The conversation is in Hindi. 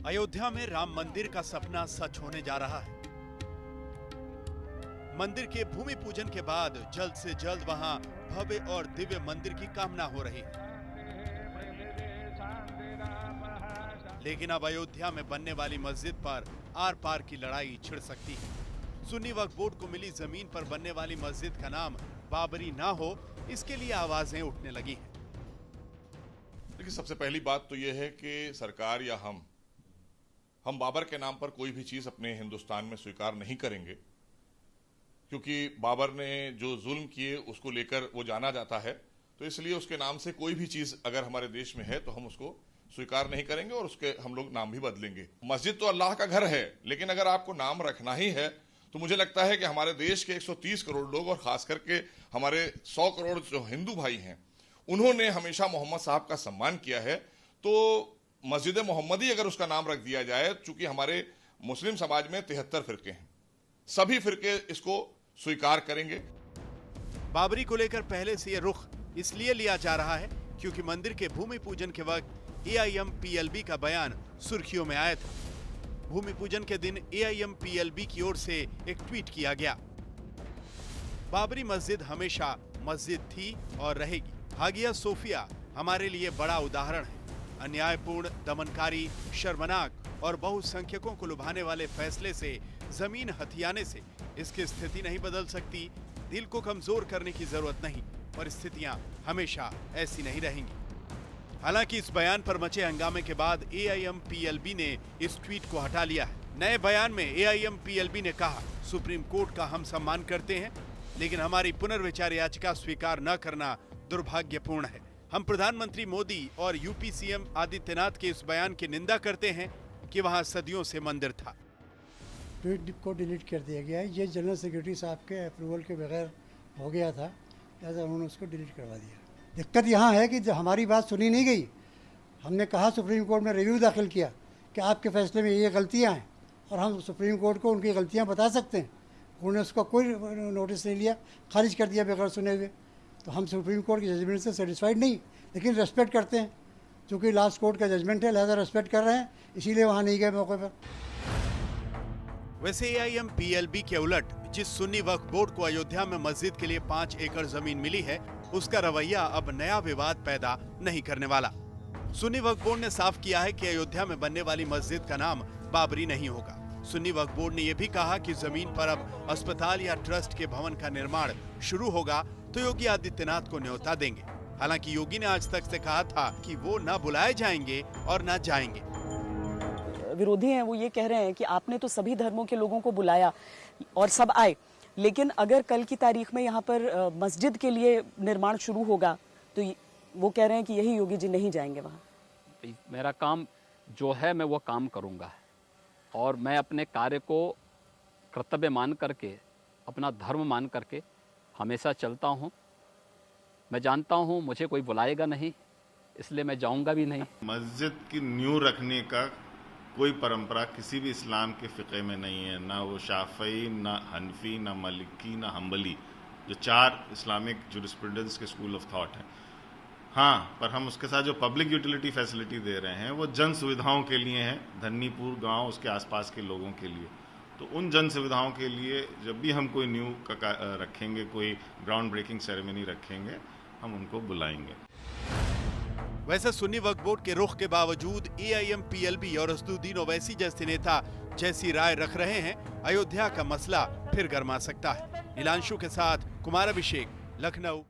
अयोध्या में राम मंदिर का सपना सच होने जा रहा है। मंदिर के भूमि पूजन के बाद जल्द से जल्द वहां भव्य और दिव्य मंदिर की कामना हो रही है। लेकिन अब अयोध्या में बनने वाली मस्जिद पर आर पार की लड़ाई छिड़ सकती है। सुन्नी वक्फ बोर्ड को मिली जमीन पर बनने वाली मस्जिद का नाम बाबरी ना हो, इसके लिए आवाजें उठने लगी हैं। देखिए, सबसे पहली बात तो यह है कि सरकार या हम बाबर के नाम पर कोई भी चीज अपने हिंदुस्तान में स्वीकार नहीं करेंगे, क्योंकि बाबर ने जो जुल्म किए उसको लेकर वो जाना जाता है। तो इसलिए उसके नाम से कोई भी चीज अगर हमारे देश में है तो हम उसको स्वीकार नहीं करेंगे और उसके हम लोग नाम भी बदलेंगे। मस्जिद तो अल्लाह का घर है, लेकिन अगर आपको नाम रखना ही है तो मुझे लगता है कि हमारे देश के 130 करोड़ लोग और खास करके हमारे 100 करोड़ जो हिंदू भाई हैं, उन्होंने हमेशा मोहम्मद साहब का सम्मान किया है। तो मस्जिद मोहम्मदी अगर उसका नाम रख दिया जाए, चूंकि हमारे मुस्लिम समाज में 73 फिरके हैं, सभी फिरके इसको स्वीकार करेंगे। बाबरी को लेकर पहले से यह रुख इसलिए लिया जा रहा है क्योंकि मंदिर के भूमि पूजन के वक्त AIM-PLB का बयान सुर्खियों में आया था। भूमि पूजन के दिन AIM-PLB की ओर से एक ट्वीट किया गया। बाबरी मस्जिद हमेशा मस्जिद थी और रहेगी। हागिया सोफिया हमारे लिए बड़ा उदाहरण है। अन्यायपूर्ण, दमनकारी, शर्मनाक और बहुसंख्यकों को लुभाने वाले फैसले से, जमीन हथियाने से इसकी स्थिति नहीं बदल सकती। दिल को कमजोर करने की जरूरत नहीं, परिस्थितियां हमेशा ऐसी नहीं रहेंगी। हालांकि इस बयान पर मचे हंगामे के बाद AIM-PLB ने इस ट्वीट को हटा लिया है। नए बयान में AIM-PLB ने कहा, सुप्रीम कोर्ट का हम सम्मान करते हैं, लेकिन हमारी पुनर्विचार याचिका स्वीकार न करना दुर्भाग्यपूर्ण है। हम प्रधानमंत्री मोदी और यूपी CM आदित्यनाथ के इस बयान की निंदा करते हैं कि वहां सदियों से मंदिर था। ट्वीट को डिलीट कर दिया गया है। ये जनरल सेक्रेटरी साहब के अप्रूवल के बगैर हो गया था, लिहाजा उन्होंने उसको डिलीट करवा दिया। दिक्कत यहाँ है कि जब हमारी बात सुनी नहीं गई, हमने कहा सुप्रीम कोर्ट में रिव्यू दाखिल किया कि आपके फैसले में ये गलतियाँ हैं और हम सुप्रीम कोर्ट को उनकी गलतियाँ बता सकते हैं। उन्होंने उसका कोई नोटिस नहीं लिया, खारिज कर दिया बगैर सुने हुए। तो हम सुप्रीम कोर्ट के जजमेंट से सेटिस्फाइड नहीं, लेकिन रेस्पेक्ट करते हैं। चूँकि लास्ट कोर्ट का जजमेंट है, लिहाजा रेस्पेक्ट कर रहे हैं, इसीलिए वहाँ नहीं गए मौके पर। वैसे AIM-PLB के उलट जिस सुन्नी वक्फ बोर्ड को अयोध्या में मस्जिद के लिए 5 एकड़ जमीन मिली है, उसका रवैया अब नया विवाद पैदा नहीं करने वाला। सुन्नी वक्फ बोर्ड ने साफ किया है कि अयोध्या में बनने वाली मस्जिद का नाम बाबरी नहीं होगा। सुन्नी वक्फ बोर्ड ने यह भी कहा कि जमीन पर अब अस्पताल या ट्रस्ट के भवन का निर्माण शुरू होगा तो योगी आदित्यनाथ को न्योता देंगे। हालांकि योगी ने आज तक से कहा था कि वो न बुलाए जाएंगे और न जाएंगे। विरोधी हैं वो ये कह रहे हैं कि आपने तो सभी धर्मों के लोगों को बुलाया और सब आए, लेकिन अगर कल की तारीख में यहाँ पर मस्जिद के लिए निर्माण शुरू होगा तो वो कह रहे हैं कि यही योगी जी नहीं जाएंगे वहाँ। मेरा काम जो है मैं वो काम करूँगा और मैं अपने कार्य को कर्तव्य मान करके, अपना धर्म मान करके हमेशा चलता हूँ। मैं जानता हूँ मुझे कोई बुलाएगा नहीं, इसलिए मैं जाऊँगा भी नहीं। मस्जिद की नींव रखने का कोई परंपरा किसी भी इस्लाम के फ़िक़े में नहीं है, ना वो शाफ़ई, ना हनफी, ना मलिकी, ना हम्बली, जो 4 इस्लामिक जूरिस्प्रूडेंस के स्कूल ऑफ थॉट हैं। हाँ, पर हम उसके साथ जो पब्लिक यूटिलिटी फैसिलिटी दे रहे हैं वो जन सुविधाओं के लिए है, धन्नीपुर गांव उसके आसपास के लोगों के लिए। तो उन जन सुविधाओं के लिए जब भी हम कोई न्यू का रखेंगे, कोई ग्राउंड ब्रेकिंग सेरेमनी रखेंगे, हम उनको बुलाएंगे। वैसे सुन्नी वक्फ बोर्ड के रुख के बावजूद AIM-PLB और असदुद्दीन ओवैसी जैसे नेता जैसी राय रख रहे हैं, अयोध्या का मसला फिर गर्मा सकता है। नीलांशु के साथ कुमार अभिषेक, लखनऊ।